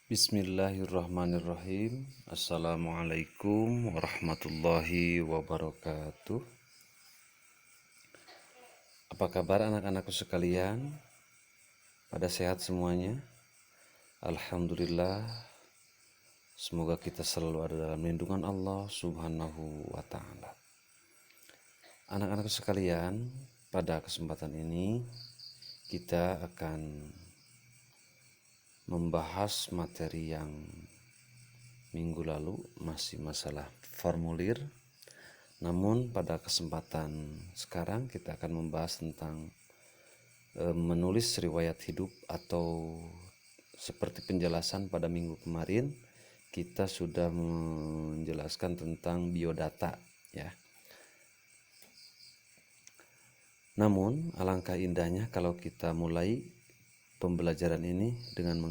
Bismillahirrahmanirrahim. Assalamualaikum warahmatullahi wabarakatuh. Apa kabar anak-anakku sekalian? Pada sehat semuanya? Alhamdulillah. Semoga kita selalu ada dalam lindungan Allah Subhanahu wa Ta'ala. Anak-anakku sekalian, pada kesempatan ini kita akan membahas materi yang minggu lalu, masih masalah formulir. Namun pada kesempatan sekarang kita akan membahas tentang menulis riwayat hidup, atau seperti penjelasan pada minggu kemarin kita sudah menjelaskan tentang biodata ya. Namun alangkah indahnya kalau kita mulai pembelajaran ini dengan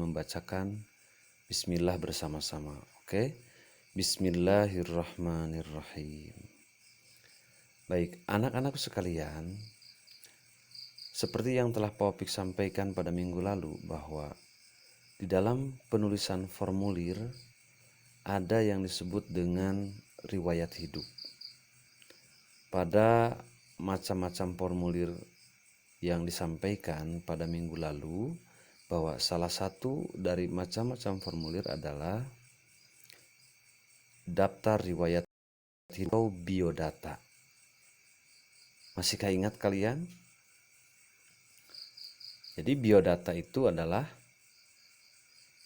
membacakan Bismillah bersama-sama. Oke? Bismillahirrahmanirrahim. Baik, anak-anak sekalian, seperti yang telah Pak Opik sampaikan pada minggu lalu, bahwa di dalam penulisan formulir ada yang disebut dengan riwayat hidup. Pada macam-macam formulir yang disampaikan pada minggu lalu, bahwa salah satu dari macam-macam formulir adalah daftar riwayat hidup atau biodata. Masihkah ingat kalian? Jadi biodata itu adalah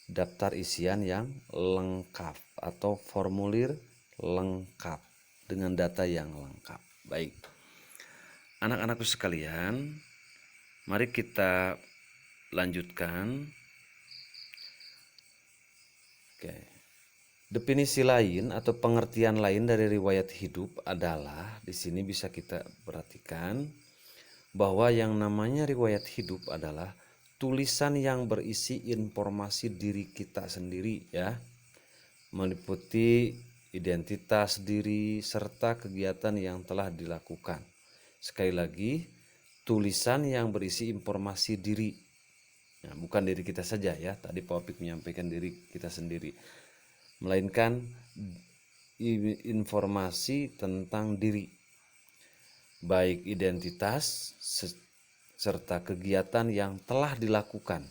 daftar isian yang lengkap atau formulir lengkap dengan data yang lengkap. Baik, anak-anakku sekalian, mari kita lanjutkan. Oke. Definisi lain atau pengertian lain dari riwayat hidup adalah, di sini bisa kita perhatikan bahwa yang namanya riwayat hidup adalah tulisan yang berisi informasi diri kita sendiri ya, meliputi identitas diri serta kegiatan yang telah dilakukan. Sekali lagi, tulisan yang berisi informasi diri. Nah, bukan diri kita saja ya, tadi Pak Opik menyampaikan diri kita sendiri, melainkan informasi tentang diri, baik identitas serta kegiatan yang telah dilakukan.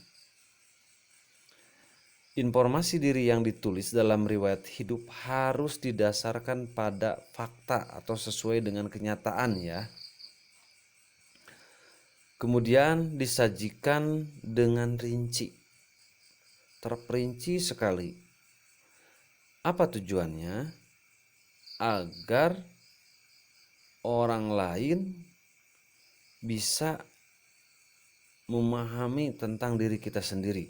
Informasi diri yang ditulis dalam riwayat hidup harus didasarkan pada fakta atau sesuai dengan kenyataan ya. Kemudian disajikan dengan rinci, terperinci sekali. Apa tujuannya? Agar orang lain bisa memahami tentang diri kita sendiri,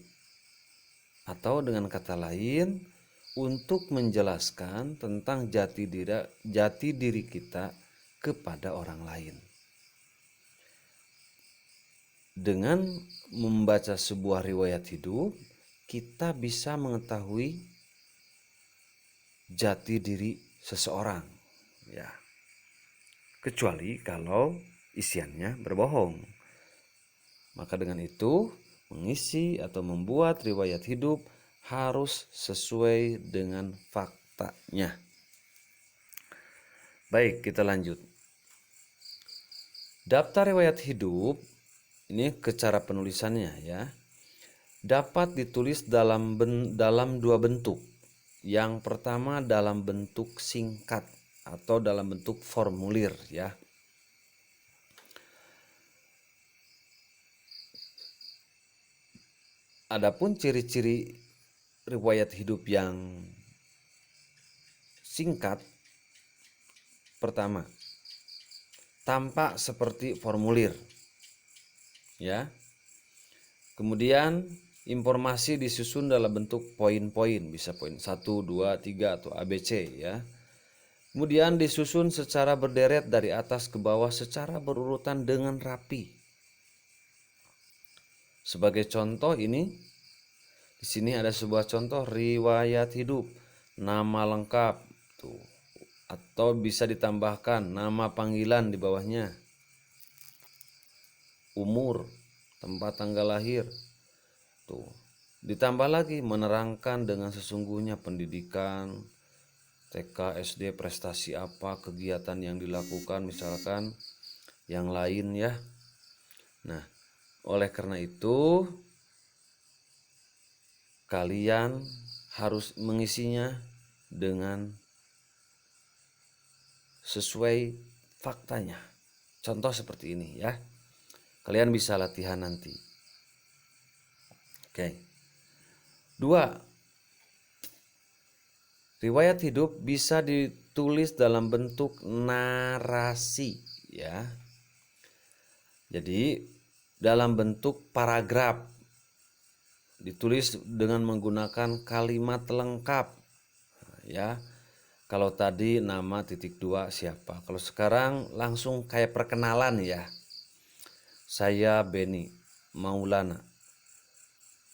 atau dengan kata lain, untuk menjelaskan tentang jati diri kita kepada orang lain. Dengan membaca sebuah riwayat hidup, kita bisa mengetahui jati diri seseorang ya, kecuali kalau isiannya berbohong. Maka dengan itu, mengisi atau membuat riwayat hidup harus sesuai dengan faktanya. Baik, kita lanjut. Daftar riwayat hidup ini ke cara penulisannya ya, dapat ditulis dalam dua bentuk. Yang pertama dalam bentuk singkat atau dalam bentuk formulir ya. Adapun ciri-ciri riwayat hidup yang singkat, pertama, tampak seperti formulir ya. Kemudian informasi disusun dalam bentuk poin-poin, bisa poin 1, 2, 3 atau ABC ya. Kemudian disusun secara berderet dari atas ke bawah secara berurutan dengan rapi. Sebagai contoh ini, di sini ada sebuah contoh riwayat hidup, nama lengkap tuh, atau bisa ditambahkan nama panggilan di bawahnya, umur, tempat tanggal lahir tuh, Ditambah lagi menerangkan dengan sesungguhnya pendidikan TK, SD, prestasi apa, kegiatan yang dilakukan, misalkan yang lain ya. Nah, oleh karena itu kalian harus mengisinya dengan sesuai faktanya. Contoh seperti ini ya. Kalian bisa latihan nanti. Oke. 2. Riwayat hidup bisa ditulis dalam bentuk narasi ya. Jadi dalam bentuk paragraf, ditulis dengan menggunakan kalimat lengkap ya. Kalau tadi nama titik 2 siapa, kalau sekarang langsung kayak perkenalan ya. Saya Beni Maulana,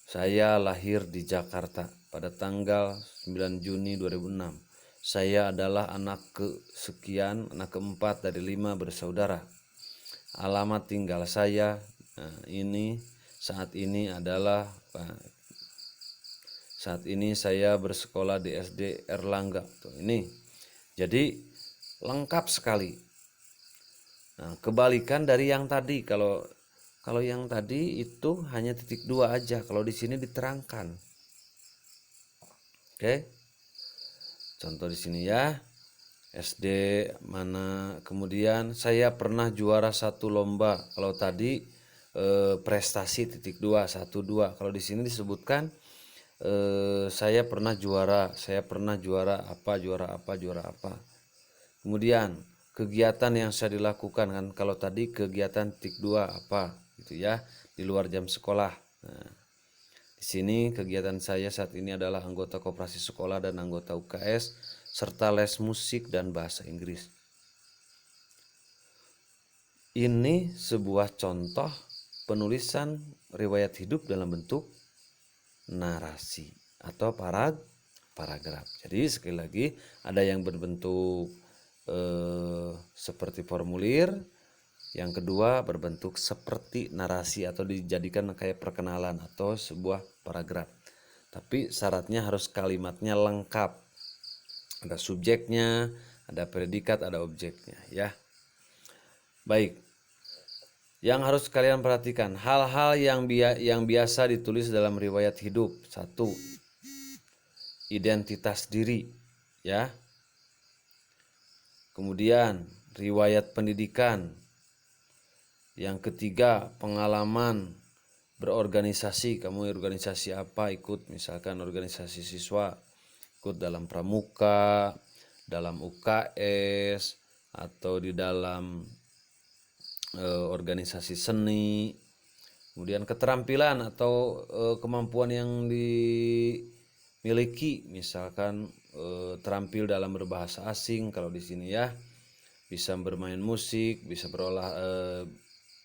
saya lahir di Jakarta pada tanggal 9 Juni 2006. Saya adalah anak kesekian, anak keempat dari 5 bersaudara. Alamat tinggal saya ini saat ini adalah saat ini saya bersekolah di SD Erlangga. Tuh, ini jadi lengkap sekali. Nah, kebalikan dari yang tadi, kalau yang tadi itu hanya titik 2 aja, kalau di sini diterangkan. Oke. Contoh di sini ya. SD mana, kemudian saya pernah juara 1 lomba. Kalau tadi prestasi titik 2 1 2. Kalau di sini disebutkan saya pernah juara apa. Kemudian kegiatan yang saya dilakukan kan, kalau tadi kegiatan titik 2 apa gitu ya, di luar jam sekolah. Nah, di sini kegiatan saya saat ini adalah anggota koperasi sekolah dan anggota UKS serta les musik dan bahasa Inggris. Ini sebuah contoh penulisan riwayat hidup dalam bentuk narasi atau paragraf. Jadi sekali lagi ada yang berbentuk seperti formulir, yang kedua berbentuk seperti narasi atau dijadikan kayak perkenalan atau sebuah paragraf. Tapi syaratnya harus kalimatnya lengkap. Ada subjeknya, ada predikat, ada objeknya ya. Baik. Yang harus kalian perhatikan, hal-hal yang biasa ditulis dalam riwayat hidup. 1. Identitas diri ya. Kemudian riwayat pendidikan. Yang ketiga, pengalaman berorganisasi. Kamu organisasi apa, ikut misalkan organisasi siswa, ikut dalam pramuka, dalam UKS, atau di dalam organisasi seni. Kemudian keterampilan atau kemampuan yang dimiliki, misalkan terampil dalam berbahasa asing. Kalau di sini ya, bisa bermain musik, bisa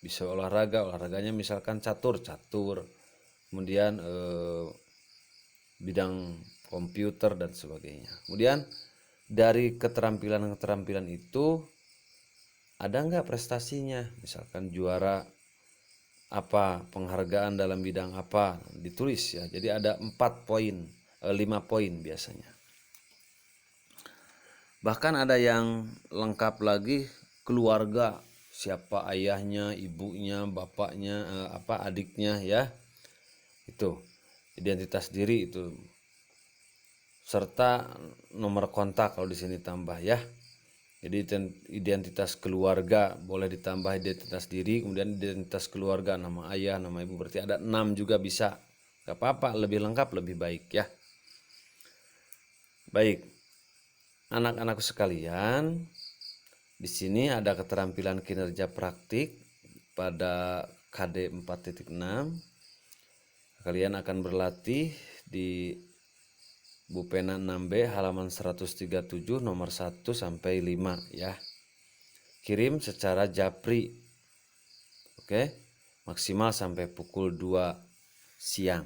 bisa olahraganya misalkan catur. Kemudian bidang komputer dan sebagainya. Kemudian dari keterampilan itu ada nggak prestasinya, misalkan juara apa, penghargaan dalam bidang apa, ditulis ya. Jadi ada 5 poin biasanya. Bahkan ada yang lengkap lagi, keluarga, siapa ayahnya, ibunya, bapaknya, adiknya ya. Itu identitas diri itu. Serta nomor kontak kalau di sini tambah ya. Jadi identitas keluarga boleh ditambah identitas diri, kemudian identitas keluarga, nama ayah, nama ibu, berarti ada 6 juga bisa. Gak apa-apa, lebih lengkap lebih baik ya. Baik. Anak-anakku sekalian, di sini ada keterampilan kinerja praktik pada KD 4.6. Kalian akan berlatih di Bupena 6B halaman 137 nomor 1 sampai 5 ya. Kirim secara japri. Oke. Maksimal sampai pukul 2 siang.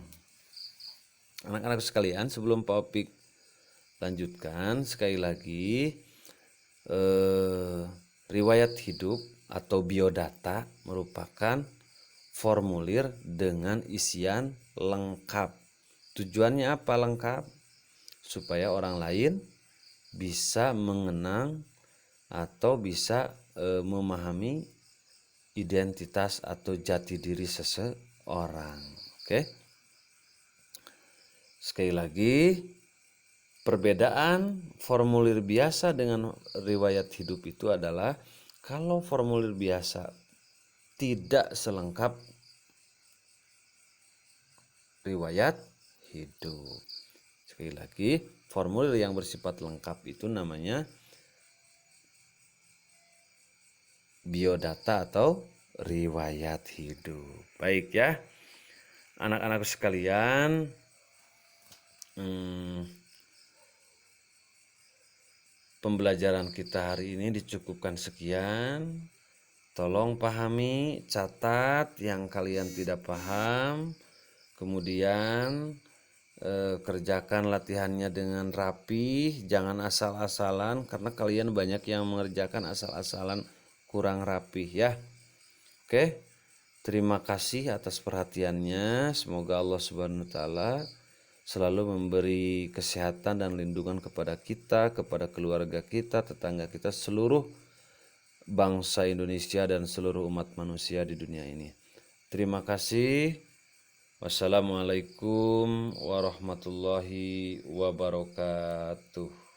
Anak-anak sekalian, sebelum Pak Opik lanjutkan, sekali lagi riwayat hidup atau biodata merupakan formulir dengan isian lengkap Tujuannya apa? Lengkap, supaya orang lain bisa mengenang atau bisa memahami identitas atau jati diri seseorang. Oke. Sekali lagi, perbedaan formulir biasa dengan riwayat hidup itu adalah kalau formulir biasa tidak selengkap riwayat hidup. Sekali lagi, formulir yang bersifat lengkap itu namanya biodata atau riwayat hidup. Baik ya, anak-anak sekalian, pembelajaran kita hari ini dicukupkan sekian. Tolong pahami, catat yang kalian tidak paham, kemudian kerjakan latihannya dengan rapi, jangan asal-asalan karena kalian banyak yang mengerjakan asal-asalan, kurang rapi ya. Oke, terima kasih atas perhatiannya. Semoga Allah Subhanahu wa taala selalu memberi kesehatan dan lindungan kepada kita, kepada keluarga kita, tetangga kita, seluruh bangsa Indonesia dan seluruh umat manusia di dunia ini. Terima kasih. Wassalamualaikum warahmatullahi wabarakatuh.